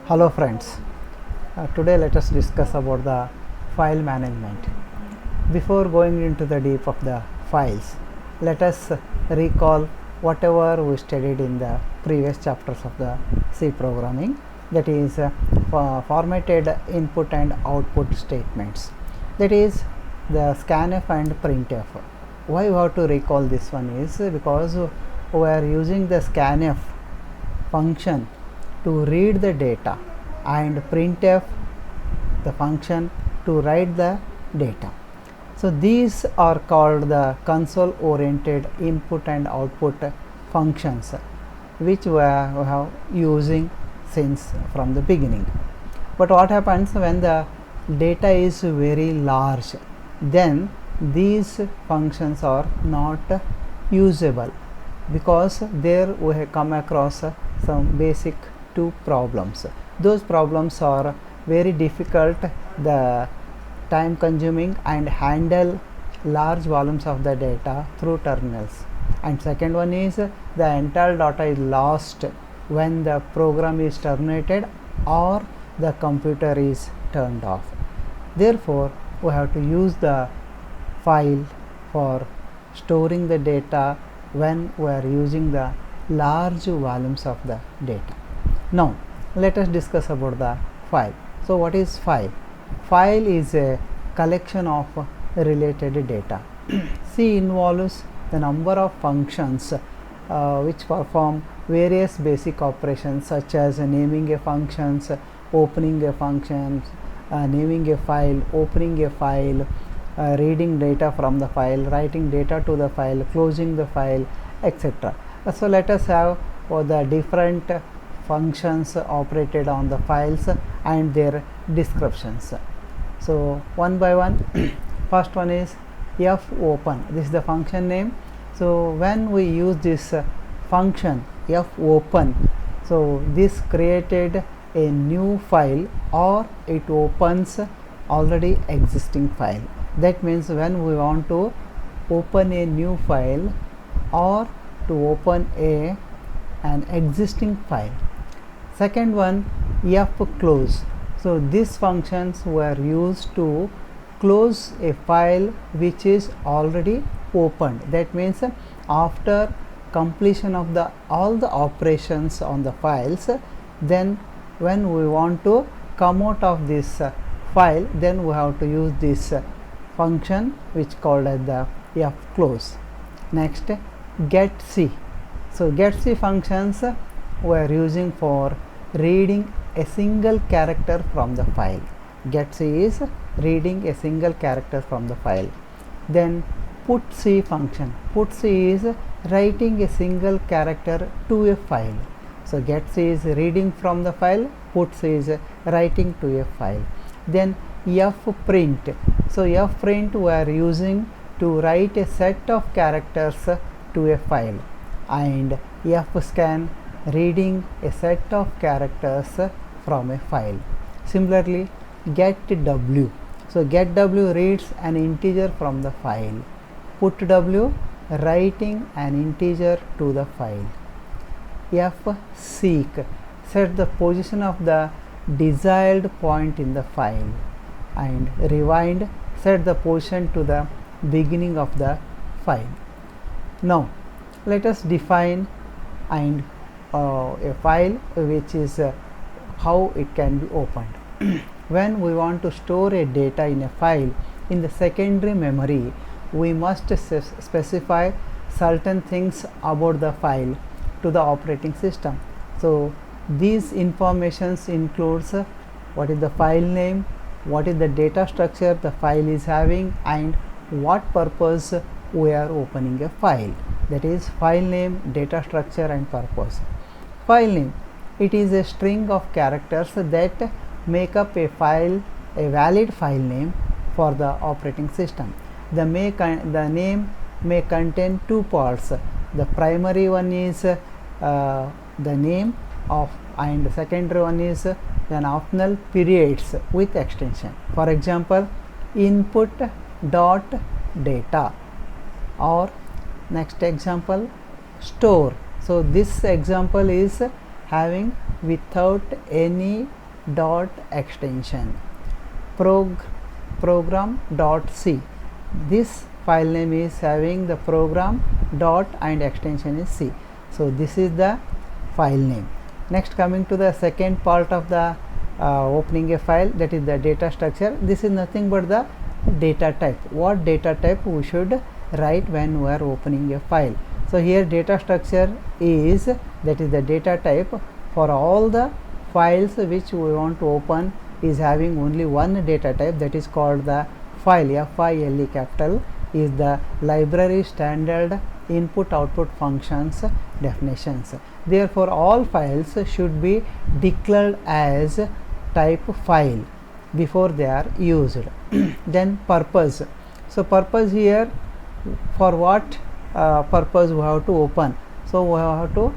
Hello friends, today let us discuss about the file management. Before going into the deep of the files, let us recall whatever we studied in the previous chapters of the C programming, that is formatted input and output statements, that is the scanf and printf. Why we have to recall this one is because we are using the scanf function to read the data and printf the function to write the data. So these are called the console oriented input and output functions, which we have using since from the beginning. But what happens when the data is very large, then these functions are not usable, because there we have come across some basic two problems. Those problems are very difficult, the time consuming, and handle large volumes of the data through terminals. And second one is the entire data is lost when the program is terminated or the computer is turned off. Therefore, we have to use the file for storing the data when we are using the large volumes of the data. Now let us discuss about the file. So what is file? File is a collection of related data. C involves the number of functions which perform various basic operations, such as naming a functions, opening a function, naming a file, opening a file, reading data from the file, writing data to the file, closing the file, etc. So let us have the different functions operated on the files and their descriptions. So one by one. First one is fopen. This is the function name. So when we use this function fopen, so this created a new file or it opens already existing file. That means when we want to open a new file or to open an existing file. Second one, fclose. So these functions were used to close a file which is already opened. That means after completion of all the operations on the files, then when we want to come out of this file, then we have to use this function which called as the fclose. Next, getC. So getC functions we are using for reading a single character from the file. getC is reading a single character from the file. Then putC function. putC is writing a single character to a file. So getC is reading from the file, putC is writing to a file. Then fprint. So fprint we are using to write a set of characters to a file, and fscan reading a set of characters from a file. Similarly, getW. So getW reads an integer from the file. putW writing an integer to the file. fseek set the position of the desired point in the file, and rewind set the position to the beginning of the file. Now let us define and a file, which is how it can be opened. When we want to store a data in a file in the secondary memory, we must specify certain things about the file to the operating system. So these informations includes what is the file name, what is the data structure the file is having, and what purpose we are opening a file. That is file name, data structure, and purpose. File name, it is a string of characters that make up a file, a valid file name for the operating system. The name may contain two parts. The primary one is the name of, and the secondary one is an optional periods with extension. For example, input dot data, or next example, store. So this example is having without any dot extension program dot c. This file name is having the program dot and extension is c. So this is the file name. Next, coming to the second part of the opening a file, that is the data structure. This is nothing but the data type. What data type we should write when we are opening a file. So here data structure is, that is the data type for all the files which we want to open is having only one data type, that is called the file. FILE capital is the library standard input output functions definitions. Therefore all files should be declared as type file before they are used. Then purpose. So purpose here, for what purpose we have to open. So we have to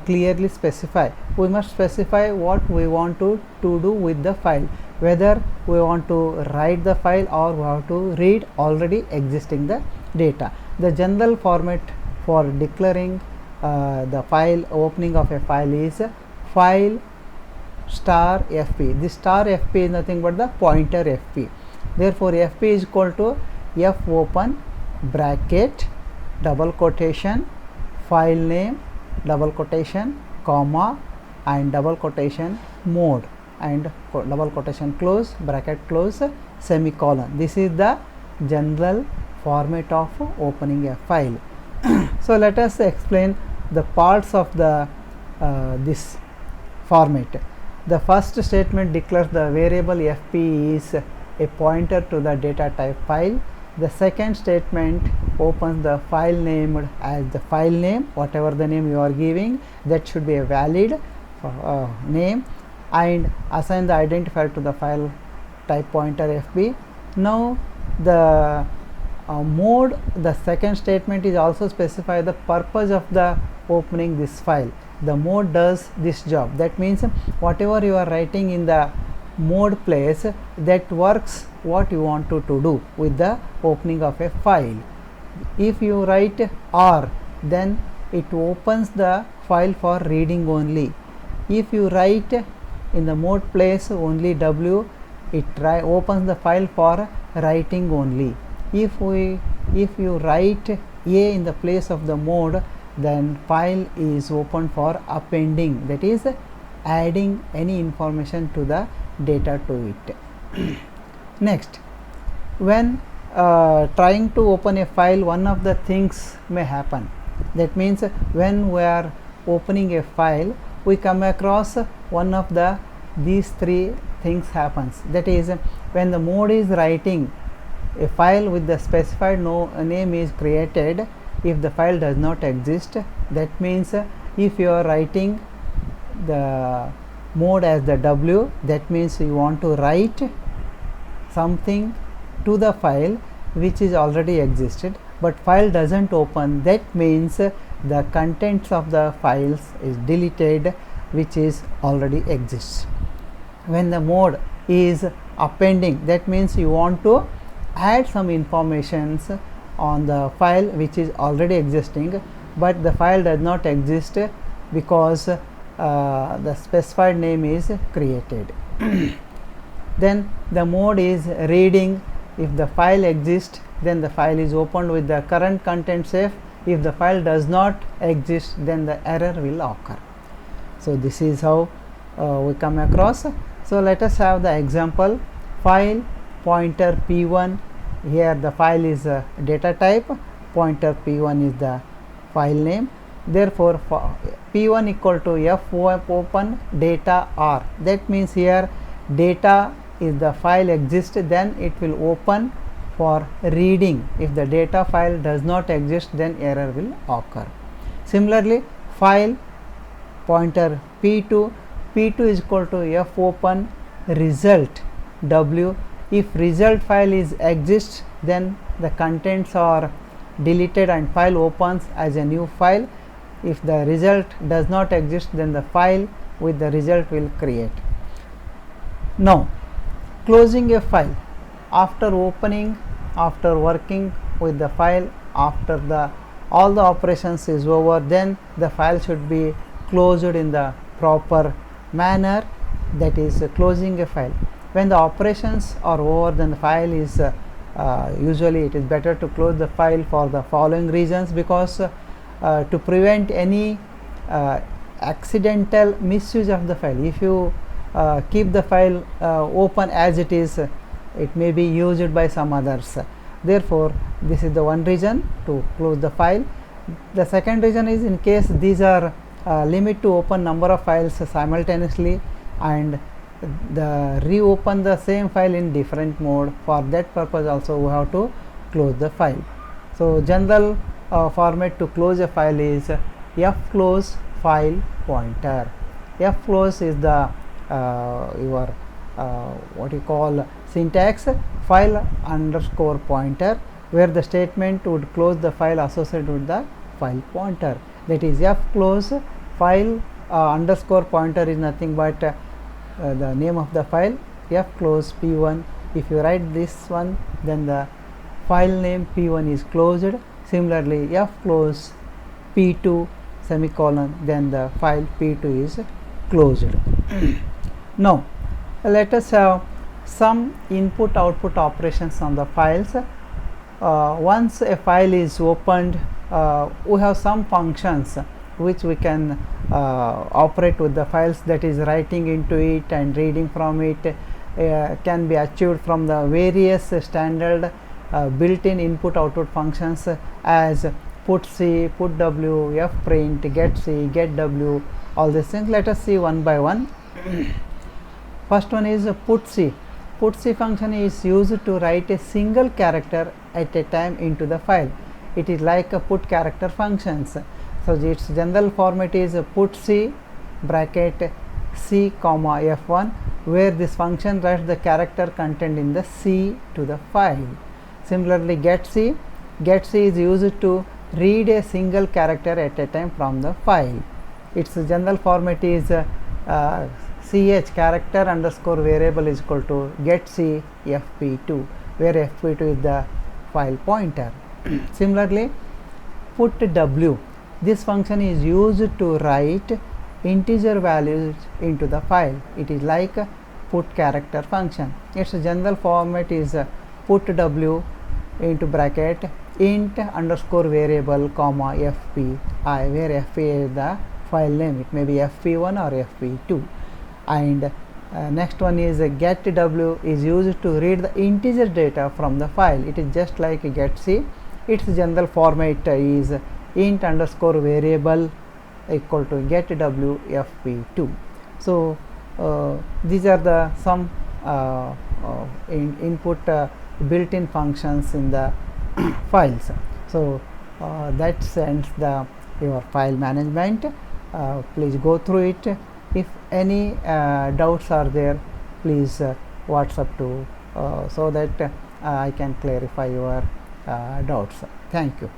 clearly specify. We must specify what we want to do with the file, whether we want to write the file or we have to read already existing the data. The general format for declaring the file, opening of a file is file star fp. This star fp is nothing but the pointer fp. Therefore fp is equal to f open bracket double quotation file name double quotation comma and double quotation mode and double quotation close bracket close semicolon. This is the general format of opening a file. So let us explain the parts of the this format. The first statement declares the variable fp is a pointer to the data type file. The second statement opens the file named as the file name, whatever the name you are giving, that should be a valid name, and assign the identifier to the file type pointer fp. Now the mode, the second statement is also specify the purpose of the opening this file. The mode does this job. That means whatever you are writing in the mode place, that works what you want to do with the opening of a file. If you write R, then it opens the file for reading only. If you write in the mode place only W, it opens the file for writing only. If you write A in the place of the mode, then file is open for appending, that is adding any information to the data to it. Next, when trying to open a file, one of the things may happen. That means when we are opening a file, we come across one of these three things happens. That is, when the mode is writing a file with the specified name is created. If the file does not exist, that means if you are writing the mode as the W, that means you want to write something to the file which is already existed, but file doesn't open. That means the contents of the files is deleted which is already exists. When the mode is appending, that means you want to add some informations on the file which is already existing, but the file does not exist because the specified name is created. Then the mode is reading. If the file exists, then the file is opened with the current content safe. If the file does not exist, then the error will occur. So this is how we come across. So let us have the example. File pointer p1. Here the file is data type, pointer p1 is the file name. Therefore p1 equal to f open data r. That means here data is the file exists, then it will open for reading. If the data file does not exist, then error will occur. Similarly, file pointer p2 is equal to f open result w. If result file is exists, then the contents are deleted and file opens as a new file. If the result does not exist, then the file with the result will create. Now closing a file, after opening, after working with the file, after all the operations is over, then the file should be closed in the proper manner. that is closing a file. When the operations are over, then the file is usually it is better to close the file for the following reasons, because to prevent any accidental misuse of the file. If you keep the file open as it is, it may be used by some others. Therefore, this is the one reason to close the file. The second reason is in case these are limit to open number of files simultaneously, and the reopen the same file in different mode. For that purpose also we have to close the file. So general format to close a file is fclose file pointer. Fclose is the your what you call syntax, file underscore pointer, where the statement would close the file associated with the file pointer. That is fclose file underscore pointer is nothing but the name of the file, fclose p1. If you write this one, then the file name p1 is closed. Similarly, fclose p2 semicolon, then the file p2 is closed. Now let us have some input output operations on the files. Once a file is opened, we have some functions which we can operate with the files, that is writing into it and reading from it can be achieved from the various standard built-in input output functions as put c, put w, fprint, get c, get w, all these things. Let us see one by one. First one is put c. Put c function is used to write a single character at a time into the file. It is like a put character functions. So its general format is put c bracket c comma f1, where this function writes the character contained in the c to the file. Similarly, get c is used to read a single character at a time from the file. Its general format is ch character underscore variable is equal to get c fp2, where fp2 is the file pointer. Similarly, put w, this function is used to write integer values into the file. It is like a put character function. Its general format is put w into bracket int underscore variable comma fpi, where fpi is the file name. It may be fp1 or fp2. And next one is get w is used to read the integer data from the file. It is just like get c. Its general format is int underscore variable equal to get w fp2. So these are the some input built-in functions in the files. So that ends the your file management. Please go through it. If any doubts are there, please WhatsApp to so that I can clarify your doubts. Thank you.